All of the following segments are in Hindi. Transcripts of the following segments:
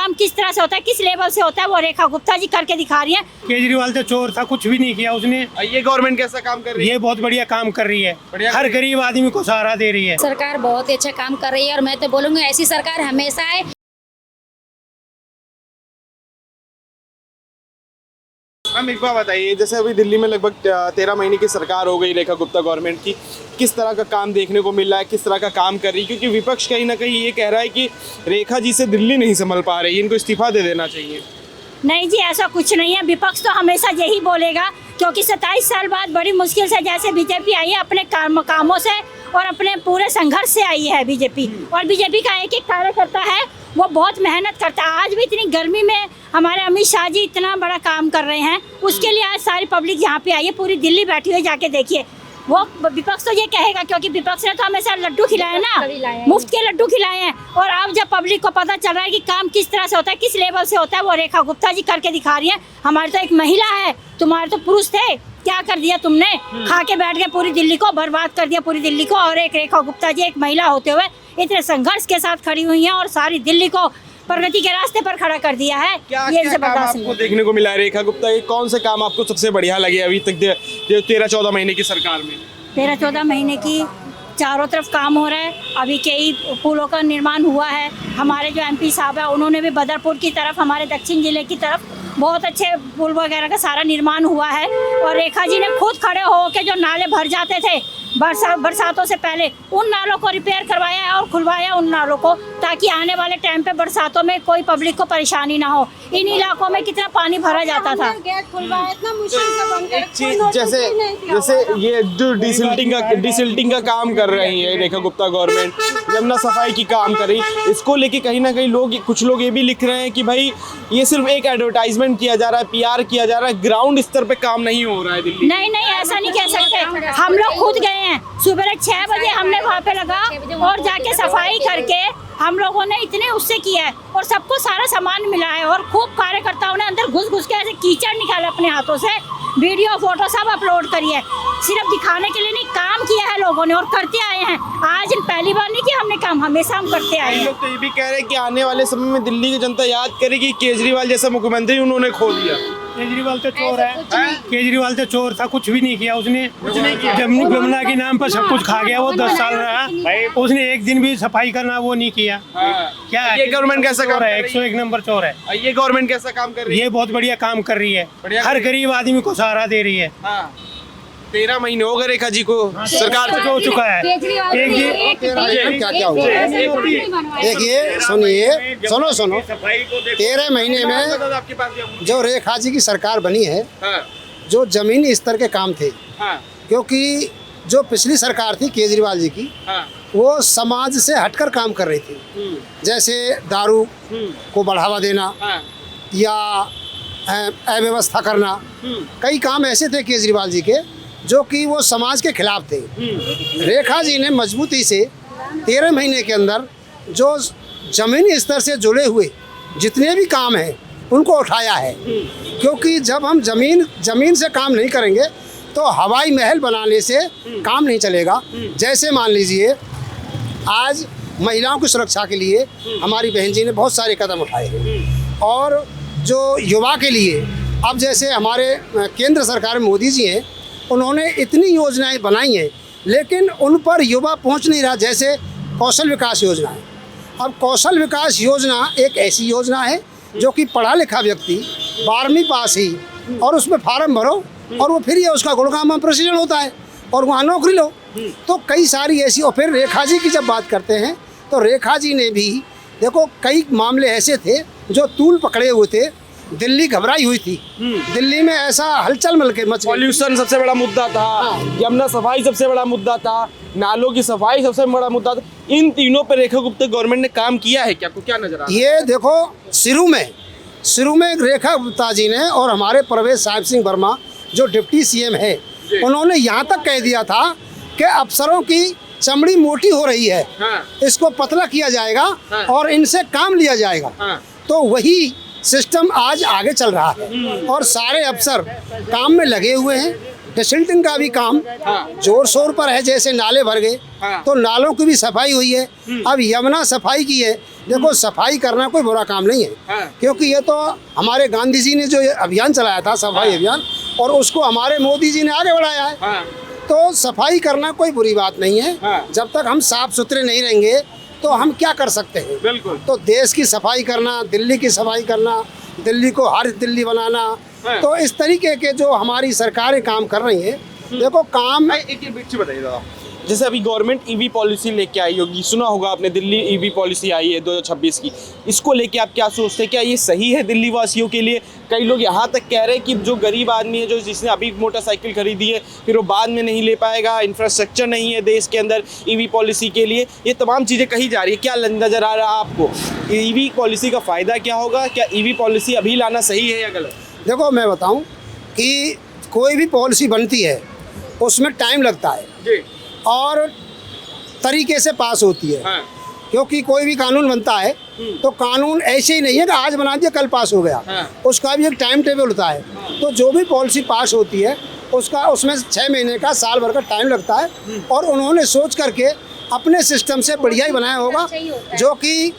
काम किस तरह से होता है, किस लेवल से होता है, वो रेखा गुप्ता जी करके दिखा रही है। केजरीवाल तो चोर था, कुछ भी नहीं किया उसने। ये गवर्नमेंट कैसा काम कर रही है? ये बहुत बढ़िया काम कर रही है, बढ़िया हर गरीब आदमी को सहारा दे रही है। सरकार बहुत ही अच्छा काम कर रही है और मैं तो बोलूँगी ऐसी सरकार हमेशा आए। हम एक बार बताइए, जैसे अभी दिल्ली में लगभग 13 महीने की सरकार हो गई रेखा गुप्ता गवर्नमेंट की, किस तरह का काम देखने को मिल रहा है, किस तरह का काम कर रही है? क्योंकि विपक्ष कहीं ना कहीं ये कह रहा है कि रेखा जी से दिल्ली नहीं संभल पा रही, इनको इस्तीफा दे देना चाहिए। नहीं जी, ऐसा कुछ नहीं है। विपक्ष तो हमेशा यही बोलेगा, क्योंकि 27 साल बाद बड़ी मुश्किल से जैसे बीजेपी आई है, अपने कामों से और अपने पूरे संघर्ष से आई है बीजेपी। और बीजेपी का एक एक कार्यकर्ता है, वो बहुत मेहनत करता है। आज भी इतनी गर्मी में हमारे अमित शाह जी इतना बड़ा काम कर रहे हैं, उसके लिए आज सारी पब्लिक यहाँ पे आई है, पूरी दिल्ली बैठी हुई, जाके देखिए। वो विपक्ष तो ये कहेगा, क्योंकि विपक्ष ने तो हमेशा लड्डू खिलाए ना, मुफ्त के लड्डू खिलाए हैं। और अब जब पब्लिक को पता चल रहा है कि काम किस तरह से होता है, किस लेवल से होता है, वो रेखा गुप्ता जी करके दिखा रही है। हमारे तो एक महिला है, तुम्हारे तो पुरुष थे, क्या कर दिया तुमने? खा के बैठ गए, पूरी दिल्ली को बर्बाद कर दिया, पूरी दिल्ली को। और एक रेखा गुप्ता जी एक महिला होते हुए इतने संघर्ष के साथ खड़ी हुई हैं और सारी दिल्ली को प्रगति के रास्ते पर खड़ा कर दिया है। ये काम आपको देखने को मिला है रेखा गुप्ता के? कौन से काम आपको सबसे बढ़िया लगे अभी तक 13-14 महीने की सरकार में? 13-14 महीने की चारों तरफ काम हो रहा है। अभी कई पुलों का निर्माण हुआ है। हमारे जो एमपी साहब है, उन्होंने भी बदरपुर की तरफ, हमारे दक्षिण जिले की तरफ बहुत अच्छे पुल वगैरह का सारा निर्माण हुआ है। और रेखा जी ने खुद खड़े होकर जो नाले भर जाते थे बरसातों से पहले, उन नालों को रिपेयर करवाया है और खुलवाया उन नालों को, ताकि आने वाले टाइम पे बरसातों में कोई पब्लिक को परेशानी ना हो। इन इलाकों में कितना पानी भरा जाता था। जैसे ये जो डिसिल्टिंग का काम कर रही है रेखा गुप्ता गवर्नमेंट, यमुना सफाई की काम कर रही, इसको लेके कहीं ना कहीं कुछ लोग ये भी लिख रहे हैं कि भाई ये सिर्फ एक एडवर्टाइजमेंट किया जा रहा है, PR किया जा रहा है, ग्राउंड स्तर पे काम नहीं हो रहा है दिल्ली। नहीं, ऐसा नहीं कह सकते। हम लोग खुद गए हैं, सुबह 6 बजे हमने वहाँ पे लगा और जाके सफाई करके हम लोगों ने इतने उससे किया है और सबको सारा सामान मिला है। और खूब कार्यकर्ताओं ने अंदर घुस के ऐसे कीचड़ निकाला अपने हाथों से, वीडियो फोटो सब अपलोड करी है। सिर्फ दिखाने के लिए नहीं, काम किया है लोगों ने और करते आए हैं। आज पहली बार नहीं किया हमने काम, हमेशा हम करते आए हैं। लोग तो ये भी कह रहे हैं कि आने वाले समय में दिल्ली की जनता याद करेगी केजरीवाल जैसा मुख्यमंत्री उन्होंने खो दिया। केजरीवाल तो चोर है, केजरीवाल तो चोर था, कुछ भी नहीं किया उसने। जमुना के नाम पर सब कुछ खा गया। वो 10 साल रहा, उसने एक दिन भी सफाई करना वो नहीं किया। क्या ये गवर्नमेंट कैसा काम है? 101 नंबर चोर है। ये गवर्नमेंट कैसा काम कर रही है? ये बहुत बढ़िया काम कर रही है, हर गरीब आदमी को सहारा दे रही है। 13 महीने हो गए रेखा जी को सरकार हो चुका है। क्या हुआ देखिए, सुनो 13 महीने में जो रेखा जी की सरकार बनी है, जो जमीनी स्तर के काम थे, क्योंकि जो पिछली सरकार थी केजरीवाल जी की, वो समाज से हटकर काम कर रही थी। जैसे दारू को बढ़ावा देना या अव्यवस्था करना, कई काम ऐसे थे केजरीवाल जी के जो कि वो समाज के खिलाफ थे। रेखा जी ने मजबूती से 13 महीने के अंदर जो जमीनी स्तर से जुड़े हुए जितने भी काम हैं उनको उठाया है। क्योंकि जब हम जमीन से काम नहीं करेंगे तो हवाई महल बनाने से काम नहीं चलेगा। जैसे मान लीजिए आज महिलाओं की सुरक्षा के लिए हमारी बहन जी ने बहुत सारे कदम उठाए हैं। और जो युवा के लिए अब जैसे हमारे केंद्र सरकार में मोदी जी हैं, उन्होंने इतनी योजनाएं बनाई हैं, लेकिन उन पर युवा पहुंच नहीं रहा। जैसे कौशल विकास योजना है। अब कौशल विकास योजना एक ऐसी योजना है जो कि पढ़ा लिखा व्यक्ति 12वीं पास ही और उसमें फार्म भरो और वो फिर ये उसका गुड़गांव प्रेसिडेंट होता है और वहाँ नौकरी लो। तो कई सारी ऐसी। और फिर रेखा जी की जब बात करते हैं तो रेखा जी ने भी देखो कई मामले ऐसे थे जो तूल पकड़े हुए थे। दिल्ली घबराई हुई थी, दिल्ली में ऐसा हलचल मच गई। पॉल्यूशन सबसे बड़ा मुद्दा था, यमुना सफाई सबसे बड़ा मुद्दा था, नालों की सफाई सबसे बड़ा मुद्दा था। इन तीनों पर रेखा गुप्ता गवर्नमेंट ने काम किया है क्या? आपको क्या नजर आ रहा है? ये देखो शुरू में रेखा गुप्ता जी ने और हमारे परवेज साहिब सिंह वर्मा जो डिप्टी CM है, उन्होंने यहाँ तक कह दिया था कि अफसरों की चमड़ी मोटी हो रही है, इसको पतला किया जाएगा और इनसे काम लिया जाएगा। तो वही सिस्टम आज आगे चल रहा है और सारे अफसर काम में लगे हुए हैं। डिसिल्टिंग का भी काम जोर शोर पर है। जैसे नाले भर गए तो नालों की भी सफाई हुई है। अब यमुना सफाई की है, देखो सफाई करना कोई बुरा काम नहीं है, क्योंकि ये तो हमारे गांधी जी ने जो ये अभियान चलाया था सफाई अभियान, और उसको हमारे मोदी जी ने आगे बढ़ाया है। तो सफाई करना कोई बुरी बात नहीं है। जब तक हम साफ सुथरे नहीं रहेंगे तो हम क्या कर सकते हैं। बिल्कुल। तो देश की सफाई करना, दिल्ली की सफाई करना, दिल्ली को हरित दिल्ली बनाना, तो इस तरीके के जो हमारी सरकारें काम कर रही हैं, देखो काम। एक बीच से बताइए दादा, जैसे अभी गवर्नमेंट ईवी पॉलिसी लेके आई होगी, सुना होगा आपने, दिल्ली ईवी पॉलिसी आई है 2026 की, इसको लेके आप क्या सोचते हैं? क्या ये सही है दिल्ली वासियों के लिए? कई लोग यहाँ तक कह रहे हैं कि जो गरीब आदमी है, जो जिसने अभी मोटरसाइकिल खरीदी है, फिर वो बाद में नहीं ले पाएगा, इंफ्रास्ट्रक्चर नहीं है देश के अंदर ईवी पॉलिसी के लिए, ये तमाम चीज़ें कही जा रही है। क्या नज़र आ रहा है आपको, ईवी पॉलिसी का फ़ायदा क्या होगा? क्या ईवी पॉलिसी अभी लाना सही है या गलत? देखो मैं बताऊं कि कोई भी पॉलिसी बनती है उसमें टाइम लगता है जी। और तरीके से पास होती है। हाँ। क्योंकि कोई भी कानून बनता है तो कानून ऐसे ही नहीं है कि आज बना दिया कल पास हो गया। हाँ। उसका भी एक टाइम टेबल होता है। तो जो भी पॉलिसी पास होती है उसका उसमें 6 महीने का, साल भर का टाइम लगता है, और उन्होंने सोच करके अपने सिस्टम से बढ़िया ही बनाया होगा, जो कि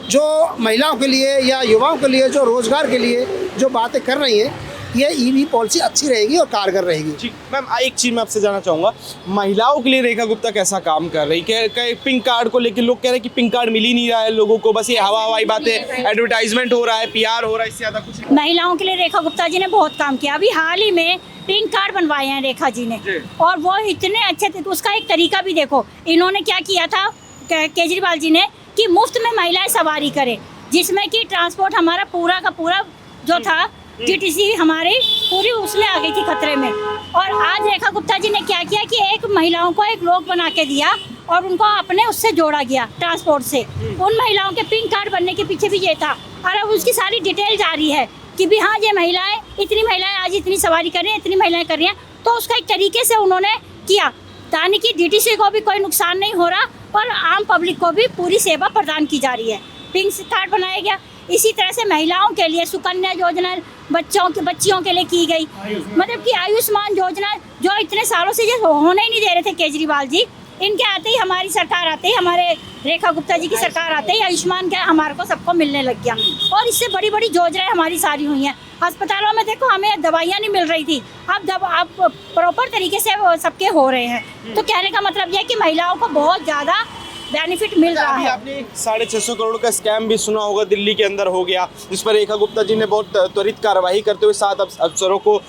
जो महिलाओं के लिए या युवाओं के लिए, जो रोजगार के लिए जो बातें कर रही हैं, ये ईवी पॉलिसी अच्छी रहेगी और कारगर रहेगी। ठीक मैम, एक चीज़ मैं आपसे जानना चाहूँगा, महिलाओं के लिए रेखा गुप्ता कैसा काम कर रही है? पिंक कार्ड को लेकर लोग कह रहे हैं कि पिंक कार्ड मिल ही नहीं रहा है लोगों को, बस ये हवाई बातें, एडवर्टाइजमेंट हो रहा है, PR हो रहा है, इससे ज़्यादा कुछ नहीं। महिलाओं के लिए रेखा गुप्ता जी ने बहुत काम किया। अभी हाल ही में पिंक कार्ड बनवाए हैं रेखा जी ने, और वो इतने अच्छे थे। तो उसका एक तरीका भी देखो, इन्होंने क्या किया था केजरीवाल जी ने, कि मुफ्त में महिलाएं सवारी करें, जिसमें कि ट्रांसपोर्ट हमारा पूरा का पूरा जो था TTC हमारी पूरी उसमें आ गई थी खतरे में। और आज रेखा गुप्ता जी ने क्या किया कि एक महिलाओं को एक लोग बना के दिया और उनको अपने उससे जोड़ा गया ट्रांसपोर्ट से। उन महिलाओं के पिंक कार्ड बनने के पीछे भी ये था, और अब उसकी सारी डिटेल जारी है कि भी हाँ ये महिलाएं, इतनी महिलाएं आज इतनी सवारी कर रही हैं, इतनी महिलाएं कर रही हैं। तो उसका एक तरीके से उन्होंने किया, ताकि कि DTC को भी कोई नुकसान नहीं हो रहा और आम पब्लिक को भी पूरी सेवा प्रदान की जा रही है। पिंक कार्ड बनाया गया। इसी तरह से महिलाओं के लिए सुकन्या योजना बच्चियों के लिए की गई, मतलब कि आयुष्मान योजना जो इतने सालों से जो होने ही नहीं दे रहे थे केजरीवाल जी, इनके आते ही, हमारी सरकार आते ही, हमारे रेखा गुप्ता जी की सरकार आते ही आयुष्मान का हमारे को सबको मिलने लग गया। और इससे बड़ी बड़ी योजनाएं हमारी सारी हुई हैं। अस्पतालों में देखो हमें दवाइयाँ नहीं मिल रही थी, अब प्रॉपर तरीके से सबके हो रहे हैं। तो कहने का मतलब यह है कि महिलाओं को बहुत ज़्यादा बेनिफिट मिल रहा है। आपने 650 करोड़ का स्कैम भी सुना होगा, दिल्ली के अंदर हो गया, जिस पर रेखा गुप्ता जी ने बहुत त्वरित कार्रवाई करते हुए 7 अफसरों को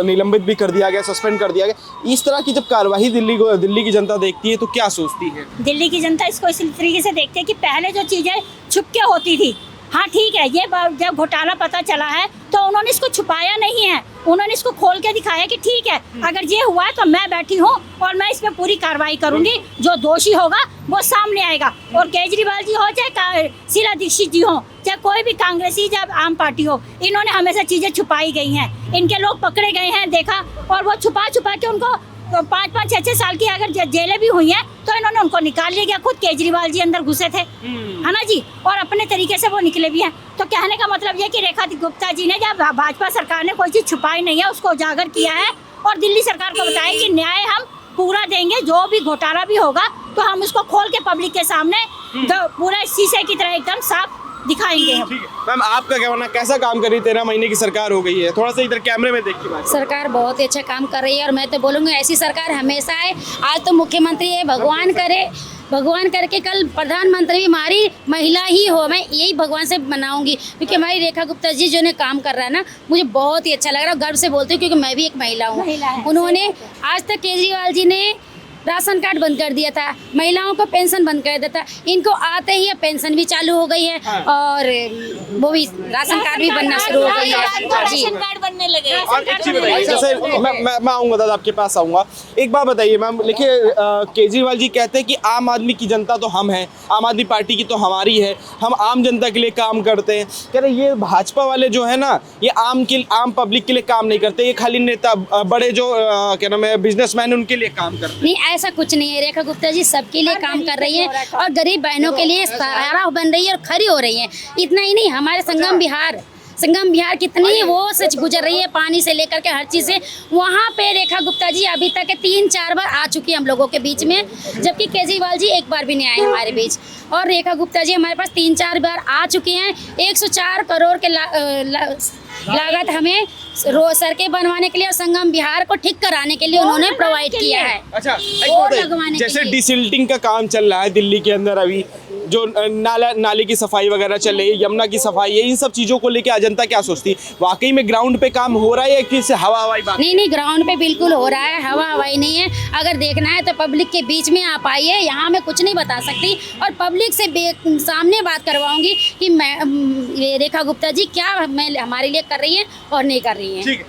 निलंबित भी कर दिया गया, सस्पेंड कर दिया गया। इस तरह की जब कार्रवाई दिल्ली की जनता देखती है तो क्या सोचती है? दिल्ली की जनता इसको इस तरीके से देखती है कि पहले जो चीज़ें छुप के होती थी, हाँ ठीक है, ये जब घोटाला पता चला है तो उन्होंने इसको छुपाया नहीं है, उन्होंने इसको खोल के दिखाया कि ठीक है, अगर ये हुआ है तो मैं बैठी हूँ और मैं इसमें पूरी कार्रवाई करूंगी, जो दोषी होगा वो सामने आएगा। और केजरीवाल जी हो चाहे शीला दीक्षित जी हो, चाहे कोई भी कांग्रेसी या आम पार्टी हो, इन्होंने हमेशा चीज़ें छुपाई गई हैं। इनके लोग पकड़े गए हैं, देखा, और वो छुपा के उनको 5-5, 6-6 साल की अगर जेलें भी हुई हैं तो इन्होंने उनको निकाल लिया गया। खुद केजरीवाल जी अंदर घुसे थे, है ना जी, और अपने तरीके से वो निकले भी हैं। तो कहने का मतलब ये कि रेखा गुप्ता जी ने, जब भाजपा सरकार ने कोई चीज़ छुपाई नहीं है, उसको उजागर किया है और दिल्ली सरकार को बताया कि न्याय हम पूरा देंगे, जो भी घोटाला भी होगा तो हम उसको खोल के पब्लिक के सामने पूरा शीशे की तरह एकदम साफ दिखाएंगे। मैम आपका क्या मानना, कैसा काम कर रही है? 13 महीने की सरकार हो गई है, थोड़ा सा इधर कैमरे में देख के बात। सरकार बहुत ही अच्छा काम कर रही है और मैं तो बोलूँगी ऐसी सरकार हमेशा है। आज तो मुख्यमंत्री है, भगवान करे, भगवान करके कल प्रधानमंत्री भी हमारी महिला ही हो, मैं यही भगवान से मनाऊंगी, क्योंकि हमारी रेखा गुप्ता जी जो ने काम कर रहा है ना, मुझे बहुत ही अच्छा लग रहा है। गर्व से बोलती हूँ क्योंकि मैं भी एक महिला हूँ। उन्होंने आज तक केजरीवाल जी ने राशन कार्ड बंद कर दिया था, महिलाओं को पेंशन बंद कर दिया था, इनको आते ही पेंशन भी चालू हो गई है और वो भी राशन कार्ड भी बनना शुरू हो गई है जी, कार्ड बनने लगे। और एक चीज़ बताइए, जैसे मैं आऊँगा दादा, आपके पास आऊँगा। एक बात बताइए मैम, देखिए केजरीवाल जी कहते हैं कि आम आदमी की जनता तो हम हैं, आम आदमी पार्टी की तो हमारी है, हम आम जनता के लिए काम करते हैं। कह रहे ये भाजपा वाले जो है ना, ये आम पब्लिक के लिए काम नहीं करते, ये खाली नेता, बड़े जो क्या नाम है, बिजनेसमैन, उनके लिए काम करते हैं। ऐसा कुछ नहीं है, रेखा गुप्ता जी सबके लिए काम कर रही है और गरीब बहनों के लिए सहारा बन रही है और खड़ी हो रही है। इतना ही नहीं, हमारे संगम बिहार संगम बिहार कितनी वो सच गुजर रही है, पानी से लेकर के हर चीज़ से। वहाँ पे रेखा गुप्ता जी अभी तक 3-4 बार आ चुकी है हम लोगों के बीच में, जबकि केजरीवाल जी एक बार भी नहीं आए हमारे बीच। और रेखा गुप्ता जी हमारे पास 3-4 बार आ चुके हैं। 104 करोड़ के लागत हमें सड़कें बनवाने के लिए और संगम बिहार को ठीक कराने के लिए उन्होंने प्रोवाइड किया है। अच्छा, और लगवाने के जैसे लिए। डिसिल्टिंग का काम चल रहा है दिल्ली के अंदर, अभी जो नाले की सफाई वगैरह चल रही है, यमुना की सफाई है, इन सब चीज़ों को लेके अजंता क्या सोचती है? वाकई में ग्राउंड पे काम हो रहा है या किसी हवा हवाई बात? नहीं, ग्राउंड पे बिल्कुल हो रहा है, हवा हवाई नहीं है। अगर देखना है तो पब्लिक के बीच में आप आइए, यहाँ मैं कुछ नहीं बता सकती और पब्लिक से सामने बात करवाऊंगी कि मैं रेखा गुप्ता जी क्या हमारे लिए कर रही हैं और नहीं कर रही हैं। ठीक है।